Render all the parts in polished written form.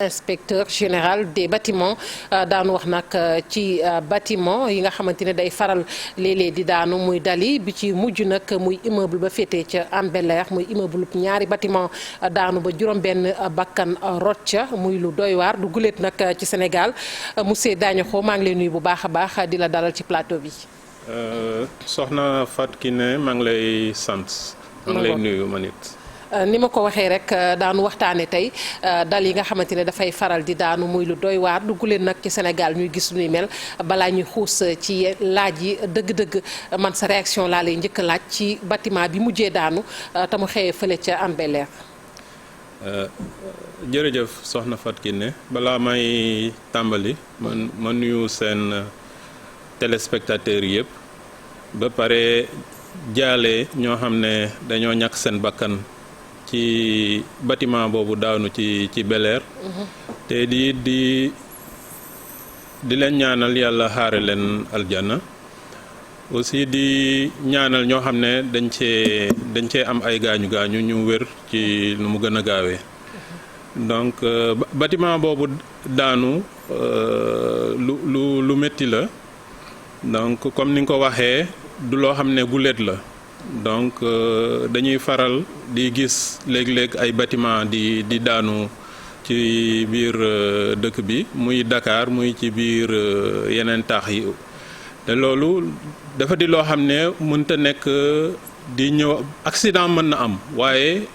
inspecteur général des bâtiments daanu wax nag ci bâtiment yi nga xamante ne day faral léeg-léeg di daanu muy dali bi ci mujj nag muy immeuble ba féetee ca Hann Bel-Air muy immeuble ñaari bâtiment daanu ba juróom-benn bakkan rocca muy lu doy waar du guléet nag ci Sénégal monsieur Dagnokho maa ngi lay nuyu bu baax a baax di la dalal ci plateau bi. soxna Fatou Kiné maa ngi lay sant. maa ngi lay nuyu man it. ni ma ko waxee rek daanu waxtaane tey dal yi nga xamante ne dafay faral di daanu muy lu doy waar dugg leen nag ci Sénégal ñuy gis nuy mel balaa ñuy xuus ci laaj yi dëgg-dëgg man sa réaction laa lay njëkk a laaj ci bâtiment bi mujjee daanu te mu xëyee fële ca Hann Bel-Air. jërëjëf soxna Fatou Kiné balaa may tàmbali ma nuyu seen téléspectateurs yëpp ba pare jaale ñoo xam ne dañoo ñàkk seen bakkan ci bâtiment boobu daanu ci Bel-Air te di leen ñaanal yàlla xaare leen aljana aussi di ñaanal ñoo xam ne dañ cee am ay gaañu ñu wér ci nu mu gën a gaawee donc bâtiment boobu daanu lu métti la donc comme ni nga ko waxee du loo xam ne guléet la donc dañuy faral di gis léeg-léeg ay bâtiment di daanu ci biir dëkk bi muy Dakar muy ci biir yeneen taax yi te loolu dafa di loo xam ne mënta nekk di ñëw accident mën na am waaye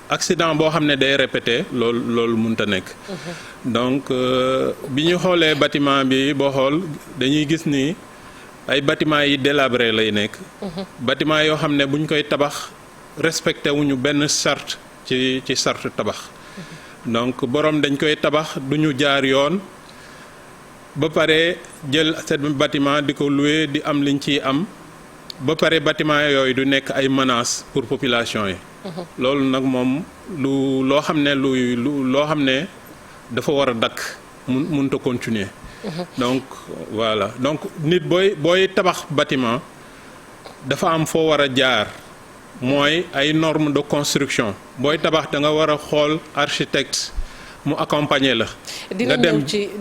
accident boo xam ne day répété loolu mënta nekk donc bi ñu xoolee bâtiment bi boo xool dañuy gis ni ay bâtiment yi délabré lay nekk bâtiment yoo xam ne bu ñu koy tabax respecté wuñu benn charte ci charte tabax donc borom dañ koy tabax duñu jaar yoon ba pare jël seen bâtiment di ko louer di am liñ ciy am ba pare bâtiment yooyu du nekk ay menaces pour population yi loolu nag moom loo xam ne loo xam ne dafa war a dakk mënta continuer donc voilà donc nit booy tabax bâtiment dafa am foo war a jaar mooy ay normes de construction booy tabax da nga war a xool architecte mu accompagner la. dinañ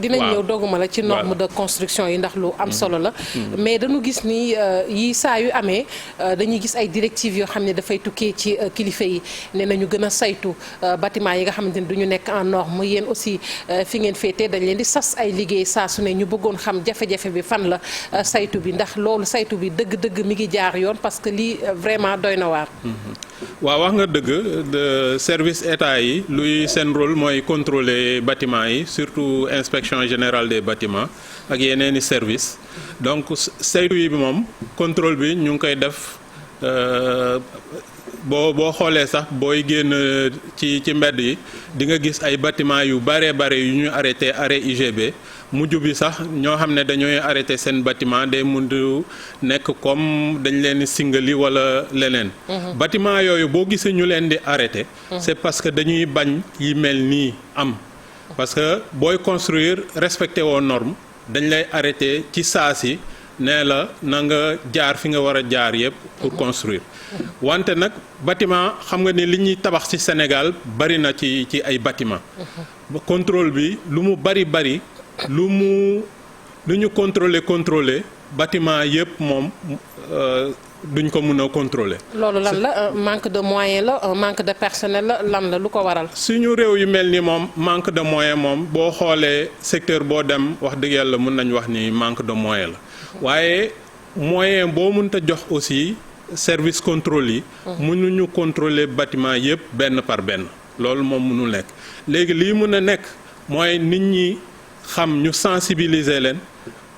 ñëw doguma la ci norme de construction yi ndax lu am solo la. mais dañu gis ni yi saa yu amee dañuy gis ay directives yoo xam ne dafay tukkee ci kilifa yi ne nañu gën a saytu bâtiment yi nga xamante ni du ñu nekk en norme yéen aussi fi ngeen féetee dañ leen di sas ay liggéey saa su ne ñu bëggoon xam jafe-jafe bi fan la saytu bi ndax loolu saytu bi dëgg-dëgg mi ngi jaar yoon parce que lii vraiment doy na waar. waaw wax nga dëgg service état yi luy seen rôle mooy contrôler bâtiment yi surtout inspection générale des bâtiments ak yeneeni service donc saytu yi bi moom contrôle bi ñu ngi koy def boo xoolee sax booy génn ci mbedd yi di nga gis ay bâtiment yu bare yu ñu arrêté arrêt UGB mujj bi sax ñoo xam ne dañooy arrêté seen bâtiment day mujj nekk comme dañ leen di singali wala leneen bâtiment yooyu boo gisee ñu leen di arrêté c'est parce que dañuy bañ yi mel nii am parce que booy construire respecté woo norme dañ lay arrêté ci saa si nee la na nga jaar fi nga war a jaar yépp pour construire wante nag bâtiment xam nga ni li ñuy tabax ci Sénégal bari na ci ay bâtiment contrôle bi lu mu bari lu ñu contrôler bâtiment yépp moom duñ ko mën a contrôler. loolu lan la manque de moyens la manque de personnel la lan la lu ko waral. suñu réew yu mel ni moom manque de moyens moom boo xoolee secteur boo dem wax dëgg yàlla mën nañ wax ni manque de moyens la waaye moyen boo mënta jox aussi service contrôle yi. mënuñu contrôler bâtiment yépp benn par benn loolu moom mënul nekk léegi lii mën a nekk mooy nit ñi xam ñu sensibiliser leen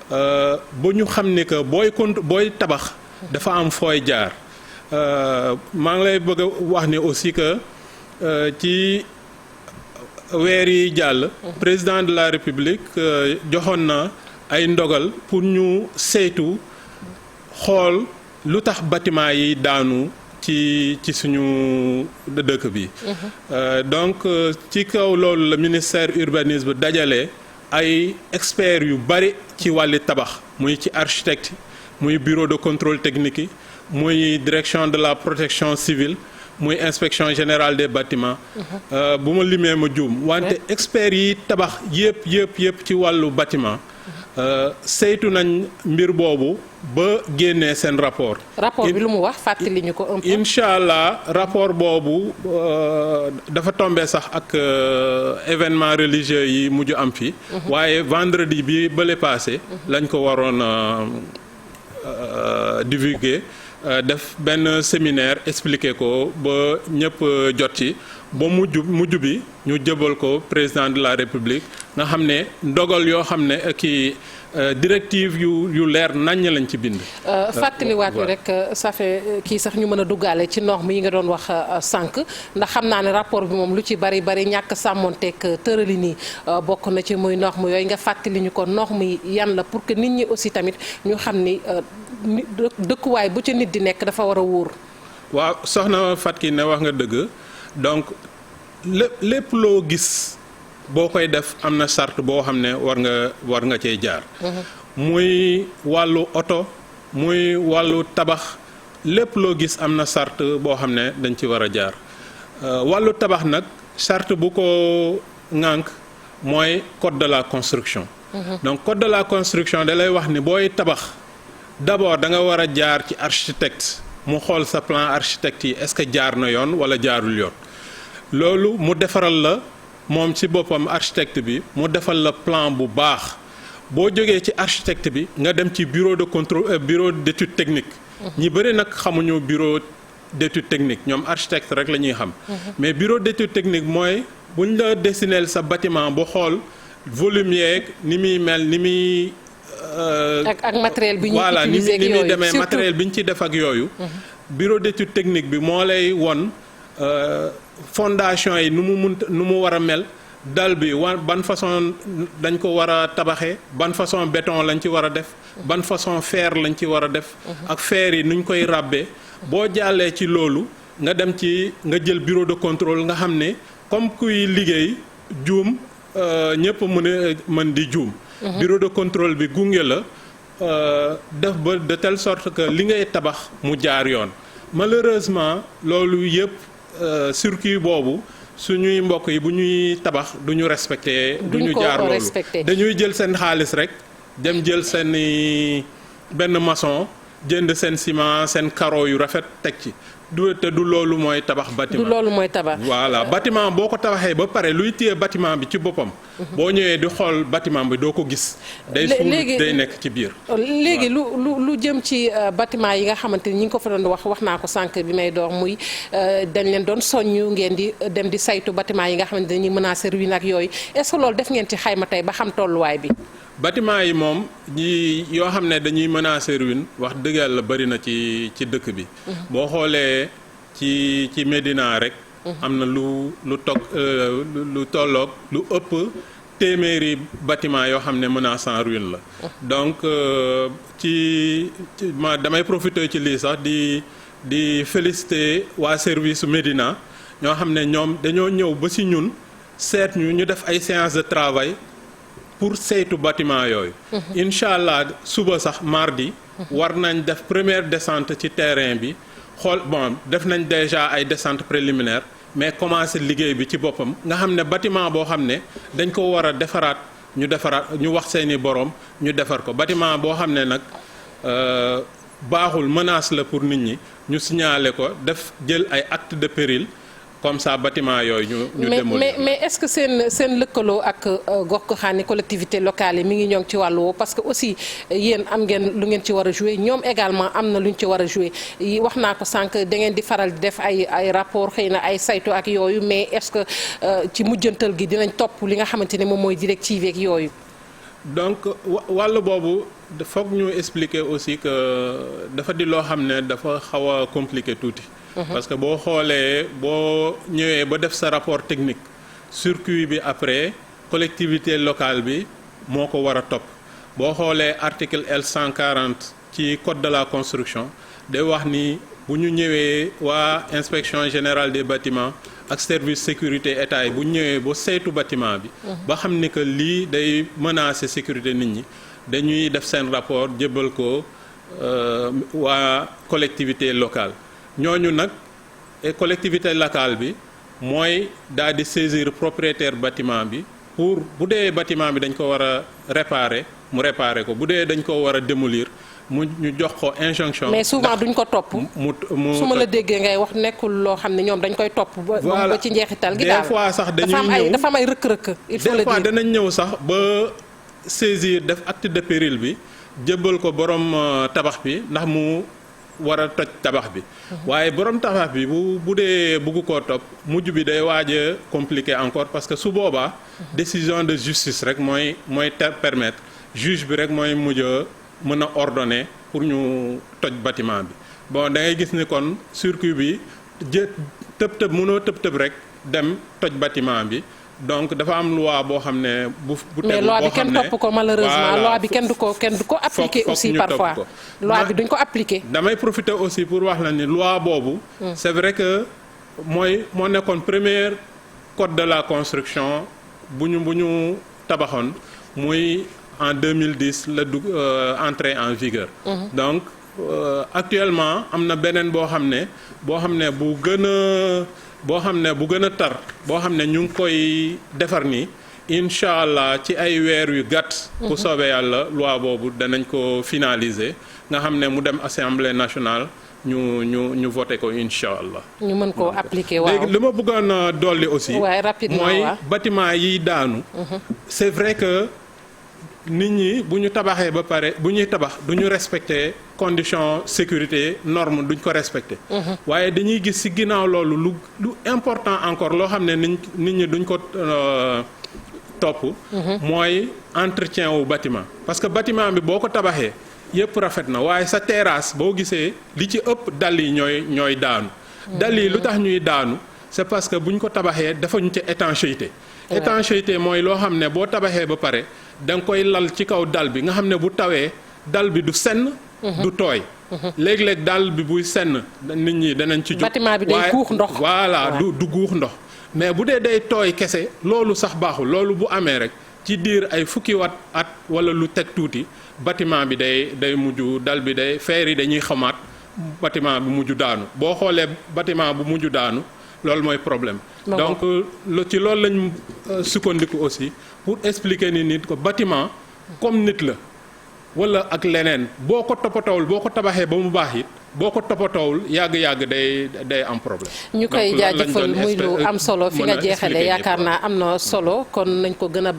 ba ñu xam ni que booy tabax. dafa am fooy jaar maa ngi lay bëgg a wax ni aussi que ci weer yi jàll président de la république joxoon na ay ndogal pour ñu saytu xool lu tax bâtiment yi daanu ci suñu dëkk bi donc ci kaw loolu la ministère urbanisme dajale ay experts yu bari ci wàlli tabax muy ci architecte muy bureau de contrôle technique yi muy direction de la protection civile muy inspection générale des bâtiments. bu ma limee ma juum wante experts yi tabax yëpp ci wàllu bâtiment. saytu nañ mbir boobu ba génnee seen rapport. rapport bi lu mu wax fàttali ñu ko un peu. incha allah rapport boobu dafa tombé sax ak événement religieux yi mujj am fi. waaye vendredi bi bële passé. lañ ko waroon divulguer def benn séminaire expliquer ko ba ñëpp jot ci. ba mujj bi ñu jëbal ko président de la république nga xam ne ndogal yoo xam ne kii directive yu leer naññ lañ ci bind. fàttaliwaat ni rek ça fait kii sax ñu mën a duggaale ci normes yi nga doon wax sànq ndax xam naa ne rapport bi moom lu ci bari ñàkk sàmmonteeg tëralin yi bokk na ci muy norme yooyu nga fàttali ñu ko norme yi yan la pour que nit ñi aussi tamit ñu xam ni dëkkuwaay bu ci nit di nekk dafa war a wóor. waaw soxna Fatou ne wax nga dëgg. donc lépp loo gis boo koy def am na charte boo xam ne war nga cee jaar. muy wàllu oto muy wàllu tabax lépp loo gis am na charte boo xam ne dañ ci war a jaar wàllu tabax nag charte bu ko ŋànk mooy code de la construction. donc code de la construction da lay wax ni booy tabax d'abord da nga war a jaar ci architecte. mu xool sa plan architecte yi est-ce que jaar na yoon wala jaarul yoon loolu mu defaral la moom ci boppam architecte bi mu defal la plan bu baax boo jógee ci architecte bi nga dem ci bureau de contrôle bureau d'étude technique. ñi bëri nag xamuñu bureau d'étude technique ñoom architecte rek la ñuy xam. mais bureau d'étude technique mooy buñ la dessiner sa bâtiment bu xool volume yeeg ni muy mel ni muy. ak matériel bi ñuy voilà utiliser ak ni muy yooyu demee surtout matériel bi ñu ci def ak yooyu. bureau d'étude technique bi moo lay won fondation yi nu mu war a mel dal bi ban façon dañ ko war a tabaxee ban façon béton lañ ci war a def. ban façon fer lañ ci war a def. ak fer yi nuñ koy ràbbee. boo jàllee ci loolu nga dem ci nga jël bureau de contrôle nga xam ne comme kuy liggéey juum ñëpp mën di juum. bureau de contrôle bi gunge la def ba de telle sorte que li ngay tabax mu jaar yoon malheureusement loolu yëpp circuit boobu suñuy mbokk yi bu ñuy tabax du ñu respecté. du ñu jaar loolu dañuy jël seen xaalis rek dem jël seen benn maçon jënd seen ciment seen carreau yu rafet teg ci. du loolu mooy tabax bâtiment du loolu mooy tabax. voilà bâtiment boo ko tabaxee ba pare luy téye bâtiment bi ci boppam. boo ñëwee di xool bâtiment bi doo ko gis. day suul day nekk ci biir. léegi lu jëm ci bâtiment yi nga xamante ni ñi ngi ko fa doon wax naa ko sànq bi may door muy dañ leen doon soññu ngeen di dem di saytu bâtiment yi nga xamante ni menacé ruine ak yooyu est-ce que loolu def ngeen ci xayma tey ba xam tolluwaay bi. bâtiment yi moom ñi yoo xam ne dañuy menacer ruine wax dëgg yàlla bari na ci dëkk bi. boo xoolee ci Médina rek. am na lu tolloog lu ëpp téeméeri bâtiment yoo xam ne menaçant ruine la. donc damay profiter ci lii sax di féliciter waa service Médina ñoo xam ne ñoom dañoo ñëw ba ci ñun seet ñu def ay séances de travail. pour saytu bâtiment yooyu. incha allah suba sax mardi. war nañ def première descente ci terrain bi xool def nañ déjà ay descente préliminaire mais commencé liggéey bi ci boppam nga xam ne bâtiment boo xam ne dañ ko war a defaraat ñu wax seeni borom ñu defar ko bâtiment boo xam ne nag baaxul menace la pour nit ñi ñu signaler ko def jël ay acte de péril. comme ça bâtiment yooyu ñu démolir. mais est-ce que seen lëkkaloo ak gox-goxaani collectivité locale yi mi ngi ñoŋ ci wàllu woowu parce que aussi yéen am ngeen lu ngeen ci war a jouer ñoom également am na lu ñu ci war a jouer wax naa ko sànq da ngeen di faral di def ay rapport xëy na ay saytu ak yooyu mais est-ce que ci mujjantal gi dinañ topp li nga xamante ne moom mooy directive ak yooyu. donc wàllu boobu foog ñu expliquer aussi que dafa di loo xam ne dafa xaw a compliqué tuuti. parce que boo xoolee boo ñëwee ba def sa rapport technique circuit bi après collectivité locale bi moo ko war a topp boo xoolee article L140 ci code de la construction day wax ni bu ñu ñëwee waa inspection générale des bâtiments ak service sécurité état yi bu ñu ñëwee ba saytu bâtiment bi. ba xam ni que lii day menacer sécurité nit ñi dañuy def seen rapport jébbal ko waa collectivité locale. ñooñu nag et collectivité locale bi mooy daal di saisir propriétaire bâtiment bi pour bu dee bâtiment bi dañ ko war a réparer mu réparer ko bu dee dañ ko war a démolir mu ñu jox ko injonction. mais souvent duñ ko topp. su ma la déggee ngay wax nekkul loo xam ne ñoom dañ koy topp. ba ci njeexital gi daal des fois sax dañuy ñëw dafa am ay rëkk-rëkk. il faut le dire des fois danañ ñëw sax ba saisir def acte de péril bi jébbal ko borom tabax bi ndax mu war a toj tabax bi. waaye borom tabax bi bu dee bugg koo topp mujj bi day waaj a compliqué encore parce que su boobaa. décision de justice rek mooy permettre juge bi rek mooy mujj mën a ordonner pour ñu toj bâtiment bi bon da ngay gis ni kon circuit bi tëb mënoo tëb rek dem toj bâtiment bi donc dafa am loi boo xam ne bu tegu mais loi bi kenn topp ko malheureusement loi bi kenn du ko appliquer aussi parfois loi bi duñ ko appliquer. damay profiter aussi pour wax la ni loi boobu. c'est vrai que moo nekkoon premier code de la construction bu ñu tabaxoon muy. En 2010 la dugg entrée en vigueur. Donc actuellement am na beneen boo xam ne bu gën a tar boo xam ne ñu ngi koy defar nii incha allah ci ay weer yu gàtt. ku soobee yàlla loi boobu danañ ko finaliser nga xam ne mu dem assemblée nationale ñu voté ko incha allah. ñu mën koo appliquer waaw. léegi li ma bëggoon dolli aussi. waaye rapidement mooy bâtiment yiy daanu. c'est vrai que. nit ñi bu ñu tabaxee ba pare bu ñuy tabax du ñu respecter condition sécurité norme duñ ko respecter. waaye dañuy gis ci ginnaaw loolu lu important encore loo xam ne nit ñi duñ ko topp. mooy entretien wu bâtiment parce que bâtiment bi boo ko tabaxee yépp rafet na waaye sa terrasse boo gisee li ci ëpp dal yi ñooy daanu. dal yi lu tax ñuy daanu c'est parce que bu ñu ko tabaxee dafa ñu ci étanchéité. étanchéité mooy loo xam ne boo tabaxee ba pare da nga koy lal ci kaw dal bi nga xam ne bu tawee dal bi du senn. du tooy. léeg-léeg dal bi buy senn nit ñi danañ ci jóg. bâtiment bi day guux ndox. voilà du guux ndox mais bu dee day tooy kese loolu sax baaxul loolu bu amee rek ci diir ay fukki at wala lu teg tuuti bâtiment bi day mujj dal bi feer yi dañuy xamaat bâtiment bi mujj daanu boo xoolee bâtiment bu mujj daanu. loolu mooy problème donc ci loolu lañ sukkandiku aussi pour expliquer ni nit ko bâtiment comme nit la wala ak leneen boo ko toppatoowul boo ko tabaxee ba mu baax it boo ko toppatoowul yàgg-yàgg day am problème. ñu koy jaajëfal muy lu am solo fi nga jeexalee yaakaar naa am na solo kon nañ ko gën a